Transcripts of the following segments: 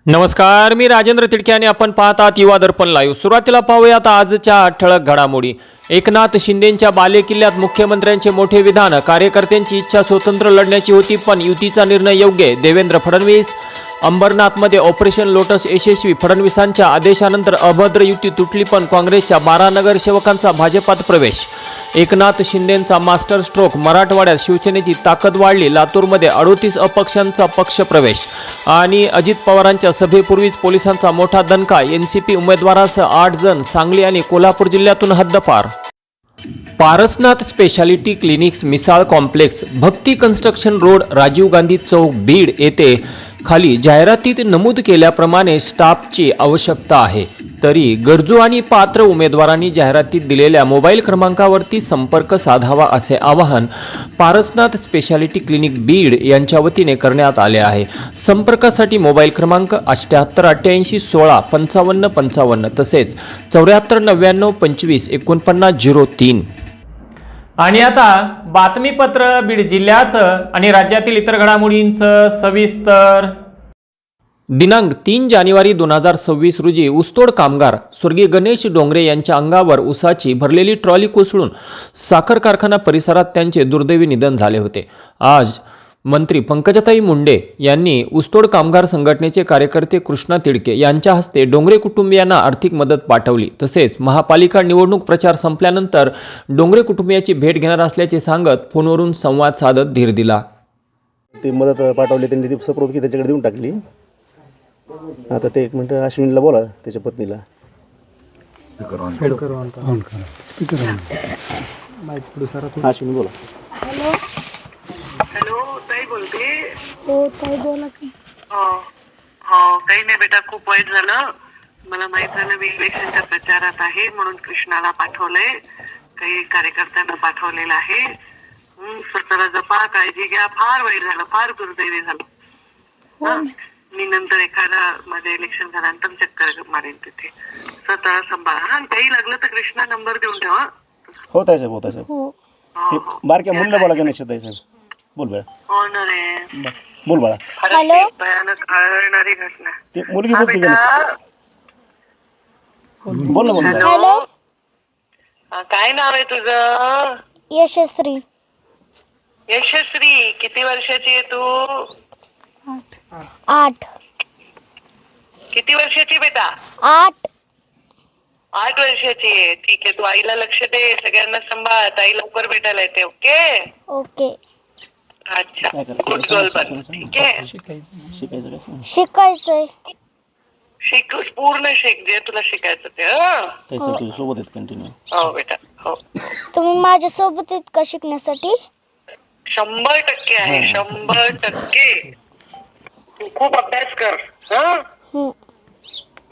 नमस्कार, मी राजेंद्र तिडके आणि आपण पाहत आहात युवा दर्पण लाईव्ह। सुरुवातीला पाहूयात आजच्या ठळक घडामोडी। एकनाथ शिंदेंच्या बालेकिल्ल्यात मुख्यमंत्र्यांचे मोठे विधान। कार्यकर्त्यांची इच्छा स्वतंत्र लढण्याची होती, पण युतीचा निर्णय योग्य आहे। देवेंद्र फडणवीस। अंबरनाथमध्ये ऑपरेशन लोटस यशस्वी। फडणवीसांच्या आदेशानंतर अभद्र युती तुटली, पण काँग्रेसच्या 12 नगरसेवकांचा भाजपात प्रवेश। एकनाथ शिंदेंचा मास्टर स्ट्रोक। मराठवाड्यात शिवसेनेची ताकद वाढली। लातूरमध्ये 38 अपक्षांचा पक्ष प्रवेश। आणि अजित पवारांच्या सभेपूर्वीच पोलिसांचा मोठा दणका। एनसीपी उमेदवारासह 8 जण सांगली आणि कोल्हापूर जिल्ह्यातून हद्दपार। Parasnath specialty clinics Misal complex, Bhakti construction road, Rajiv Gandhi चौक, बीड येथे खाली जाहिरातीत नमूद केल्याप्रमाणे स्टाफची आवश्यकता आहे। तरी गरजू आणि पात्र उमेदवारांनी जाहिरातीत दिलेल्या मोबाईल क्रमांकावरती संपर्क साधावा असे आवाहन पारसनाथ स्पेशालिटी क्लिनिक बीड यांच्या वतीने करण्यात आले आहे। संपर्कासाठी मोबाईल क्रमांक 7888 16 55 55 तसेच 74 99 25 49 03। आणि आता बातमीपत्र बीड जिल्ह्याचं आणि राज्यातील इतर घडामोडींचं सविस्तर। दिनांक 3 जानेवारी 2026 रोजी ऊसतोड कामगार स्वर्गीय गणेश डोंगरे यांच्या अंगावर ऊसाची भरलेली ट्रॉली कोसळून साखर कारखाना परिसरात त्यांचे दुर्दैवी निधन झाले होते। आज मंत्री पंकजाताई मुंडे यांनी ऊसतोड कामगार संघटनेचे कार्यकर्ते कृष्णा तिडके यांच्या हस्ते डोंगरे कुटुंबियांना आर्थिक मदत पाठवली। तसेच महापालिका निवडणूक प्रचार संपल्यानंतर डोंगरे कुटुंबियाची भेट घेणार असल्याचे सांगत फोनवरून संवाद साधत धीर दिला। ते मदत पाठवली, त्यांनी ती सप्रवृत्ती त्याच्याकडे देऊन टाकली। आता ते 1 मिनिट अश्विनीला बोला, त्याच्या पत्नीला। अश्विनी बोला। हॅलो ताई बोलते। हो ताई बोला की। हो काही नाही बेटा, खूप वाईट झालं। मला माहित झालं मी इलेक्शनच्या प्रचारात आहे म्हणून कृष्णाला पाठवलंय, काही कार्यकर्त्यांना पाठवलेलं आहे। स्वतःला जपा, काळजी घ्या। फार वाईट झालं, फार दुर्दैवी झालं। मी नंतर एखादा माझ्या इलेक्शन झाल्यानंतर चक्कर मारेन तिथे। स्वतःला सांभाळा। काही लागलं तर कृष्णा नंबर देऊन ठेवा। होत आहे साहेब, होत आहे साहेब। ते बारक्या मुलीला बोला, गणेश ताई साहेब बोल बाळा। हो ना रे, बोल बाळा। हॅलो, भयानक हळहळणारी घटना। ते मुलगी बोलते, गणेश बोल ना, बोल ना। हॅलो, काय नाव आहे तुझं? यशस्वी। यशस्वी, किती वर्षाची आहे तू? 8 किती वर्षाची बेटा? 8 8 वर्षाची आहे। ठीक आहे, तू आईला लक्ष दे, सगळ्यांना सांभाळ। ताई लवकर भेटायला येते। Okay okay. अच्छा, गुड गर्ल बन। ठीक आहे, शिकायचं काय? शिकायचंय। शिक, पूर्ण शिक जे तुला शिकायचं ते। ताई साहेब तुझ्या सोबत आहेत कंटिन्यू। हो बेटा, हो। तुम्ही माझ्या सोबत आहेत का शिकण्यासाठी? 100% आहे, 100%। तू खूप अभ्यास कर।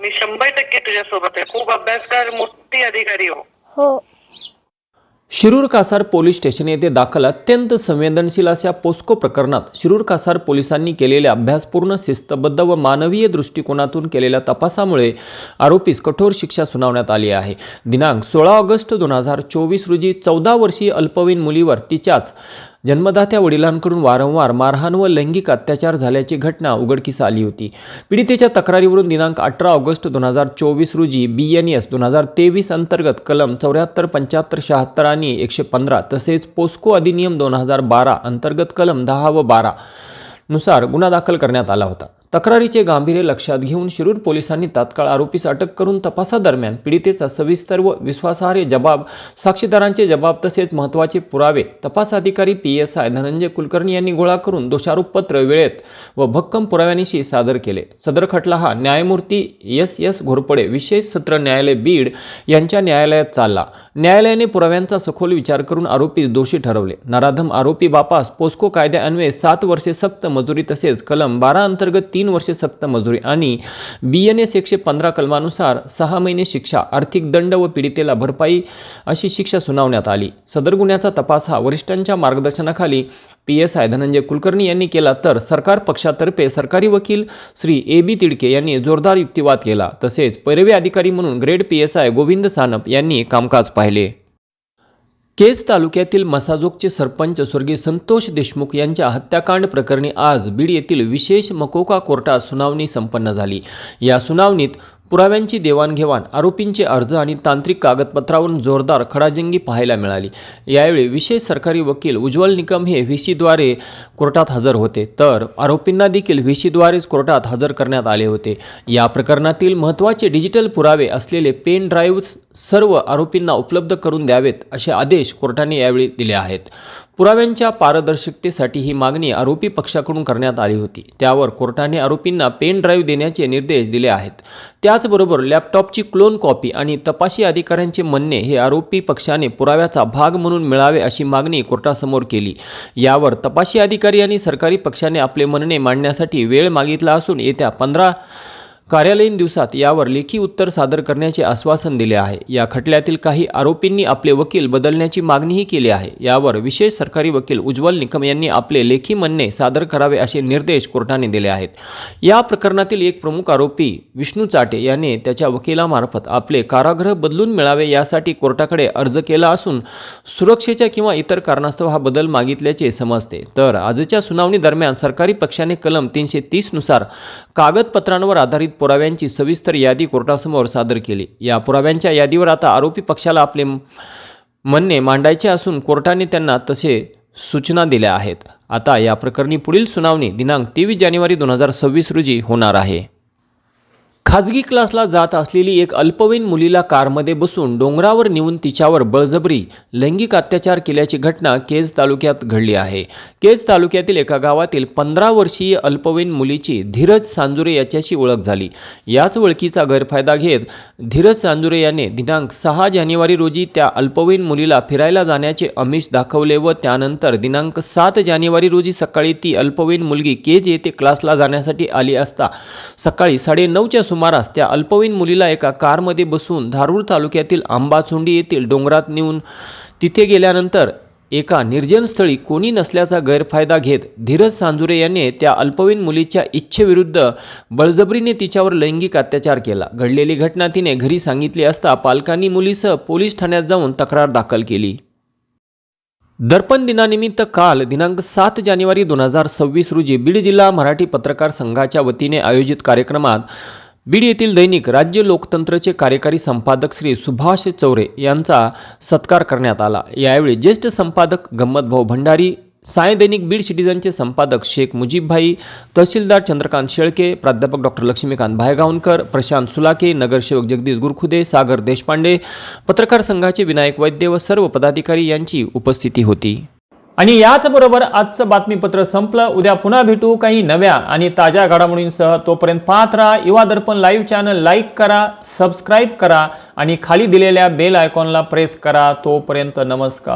मी 100% तुझ्या सोबत आहे। खूप अभ्यास कर, मोठी अधिकारी हो। शिरूर कासार पोलीस स्टेशन येथे दाखल अत्यंत संवेदनशील अशा पोस्को प्रकरणात शिरूर कासार पोलिसांनी केलेल्या अभ्यासपूर्ण, शिस्तबद्ध व मानवीय दृष्टिकोनातून केलेल्या तपासामुळे आरोपीस कठोर शिक्षा सुनावण्यात आली आहे। दिनांक 16 ऑगस्ट 2024 रोजी 14 वर्षीय अल्पवयीन मुलीवर तिच्याच जन्मदात्या वडिलांकडून वारंवार मारहाण व लैंगिक अत्याचार झाल्याची घटना उघडकीस आली होती। पीडितेच्या तक्रारीवरून दिनांक 18 ऑगस्ट 2024 रोजी BNS 2023 अंतर्गत कलम 74, 75, 76 आणि 115 तसेच पोस्को अधिनियम 2012 अंतर्गत कलम 10 व 12 नुसार गुन्हा दाखल करण्यात आला होता। तक्रारीचे गांभीर्य लक्षात घेऊन शिरूर पोलिसांनी तात्काळ आरोपीस अटक करून तपासादरम्यान पीडितेचा सविस्तर व विश्वासार्ह जबाब, साक्षीदारांचे जबाब तसेच महत्त्वाचे पुरावे तपास अधिकारी PSI धनंजय कुलकर्णी यांनी गोळा करून दोषारोपपत्र वेळेत व भक्कम पुराव्यांशी सादर केले। सदर खटला हा न्यायमूर्ती SS घोरपडे विशेष सत्र न्यायालय बीड यांच्या न्यायालयात चालला। न्यायालयाने पुराव्यांचा सखोल विचार करून आरोपीस दोषी ठरवले। नराधम आरोपी बापास पोस्को कायद्यान्वये 7 वर्षे सक्त मजुरी तसेच कलम 12 अंतर्गत 3 वर्षे सक्त मजुरी आणि BNS 115 कलमानुसार 6 महिने शिक्षा, आर्थिक दंड व पीडितेला भरपाई अशी शिक्षा सुनावण्यात आली। सदर गुन्ह्याचा तपास हा वरिष्ठांच्या मार्गदर्शनाखाली PSI धनंजय कुलकर्णी यांनी केला, तर सरकार पक्षातर्फे सरकारी वकील श्री AB तिडके यांनी जोरदार युक्तिवाद केला। तसेच पैरवी अधिकारी म्हणून ग्रेड PSI गोविंद सानप यांनी कामकाज पाहिले। केज तालुक्यातील मसाजोगचे सरपंच स्वर्गीय संतोष देशमुख यांच्या हत्याकांड प्रकरणी आज बीड येथील विशेष मकोका कोर्टात सुनावणी संपन्न झाली। या सुनावणीत पुराव्यांची देवाणघेवाण, आरोपींचे अर्ज आणि तांत्रिक कागदपत्रावरून जोरदार खडाजंगी पाहायला मिळाली। यावेळी विशेष सरकारी वकील उज्ज्वल निकम हे व्हीसीद्वारे कोर्टात हजर होते, तर आरोपींना देखील व्हीसीद्वारेच कोर्टात हजर करण्यात आले होते। या प्रकरणातील महत्त्वाचे डिजिटल पुरावे असलेले पेन ड्राईव्ह सर्व आरोपींना उपलब्ध करून द्यावेत असे आदेश कोर्टाने यावेळी दिले आहेत। पुराव्यांच्या पारदर्शकतेसाठी ही मागणी आरोपी पक्षाकडून करण्यात आली होती। त्यावर कोर्टाने आरोपींना पेन ड्राईव्ह देण्याचे निर्देश दिले आहेत। त्याचबरोबर लॅपटॉपची क्लोन कॉपी आणि तपासी अधिकाऱ्यांचे म्हणणे हे आरोपी पक्षाने पुराव्याचा भाग म्हणून मिळावे अशी मागणी कोर्टासमोर केली। यावर तपासी अधिकारी आणि सरकारी पक्षाने आपले म्हणणे मांडण्यासाठी वेळ मागितला असून येत्या 15 कार्यालयीन दिवसात यावर लेखी उत्तर सादर करण्याचे आश्वासन दिले आहे। या खटल्यातील काही आरोपींनी आपले वकील बदलण्याची मागणीही केली आहे। यावर विशेष सरकारी वकील उज्ज्वल निकम यांनी आपले लेखी म्हणणे सादर करावे असे निर्देश कोर्टाने दिले आहेत। या प्रकरणातील एक प्रमुख आरोपी विष्णू चाटे याने त्याच्या वकिलामार्फत आपले कारागृह बदलून मिळावे यासाठी कोर्टाकडे अर्ज केला असून सुरक्षेच्या किंवा इतर कारणास्तव हा बदल मागितल्याचे समजते। तर आजच्या सुनावणी दरम्यान सरकारी पक्षाने कलम 330 नुसार कागदपत्रांवर आधारित पुराव्यांची सविस्तर यादी कोर्टासमोर सादर केली। या पुराव्यांच्या यादीवर आता आरोपी पक्षाला आपले म्हणणे मांडायचे असून कोर्टाने त्यांना तसे सूचना दिल्या आहेत। आता या प्रकरणी पुढील सुनावणी दिनांक 23 जानेवारी 2026 रोजी होणार आहे। खाजगी क्लासला जात असलेली एक अल्पवयीन मुलीला कारमध्ये बसून डोंगरावर नेऊन तिच्यावर बळजबरी लैंगिक अत्याचार केल्याची घटना केज तालुक्यात घडली आहे। केज तालुक्यातील एका गावातील 15 वर्षीय अल्पवयीन मुलीची धीरज सांजुरे याच्याशी ओळख झाली। याच ओळखीचा गैरफायदा घेत धीरज सांजुरे याने दिनांक 6 जानेवारी रोजी त्या अल्पवयीन मुलीला फिरायला जाण्याचे आमिष दाखवले व त्यानंतर दिनांक 7 जानेवारी रोजी सकाळी ती अल्पवयीन मुलगी केज येथे क्लासला जाण्यासाठी आली असता सकाळी 9:30च्या सुमारास त्या अल्पवयीन मुलीला एका कारमध्ये बसून धारूर तालुक्यातील आंबाचोंडी येथील डोंगरात नेऊन तिथे गेल्यानंतर एका निर्जन स्थळी कोणी नसल्याचा गैरफायदा घेत धीरज सांजुरे याने त्या अल्पवयीन मुलीच्या इच्छेविरुद्ध बळजबरीने तिच्यावर लैंगिक अत्याचार केला। घडलेली घटना तिने घरी सांगितली असता पालकांनी मुलीसह पोलीस ठाण्यात जाऊन तक्रार दाखल केली। दर्पण दिनानिमित्त काल दिनांक 7 जानेवारी 2026 रोजी बीड जिल्हा मराठी पत्रकार संघाच्या वतीने आयोजित कार्यक्रमात बीड येथील दैनिक राज्य लोकतंत्रचे कार्यकारी संपादक श्री सुभाष चौरे यांचा सत्कार करण्यात आला। यावेळी ज्येष्ठ संपादक गंमतभाऊ भंडारी, साय दैनिक बीड सिटीजनचे संपादक शेख मुजीबभाई, तहसीलदार चंद्रकांत शेळके, प्राध्यापक डॉक्टर लक्ष्मीकांत भायगावकर, प्रशांत सुलाके, नगरसेवक जगदीश गुरखुदे, सागर देशपांडे, पत्रकार संघाचे विनायक वैद्य व सर्व पदाधिकारी यांची उपस्थिती होती। आणि याचबरोबर आजचं बातमीपत्र संपलं। उद्या पुन्हा भेटू काही नव्या आणि ताज्या घडामोडींसह। तोपर्यंत पाहत राहा युवा दर्पण लाईव्ह चॅनल, लाईक करा, सबस्क्राईब करा आणि खाली दिलेल्या बेल आयकॉनला प्रेस करा। तोपर्यंत नमस्कार।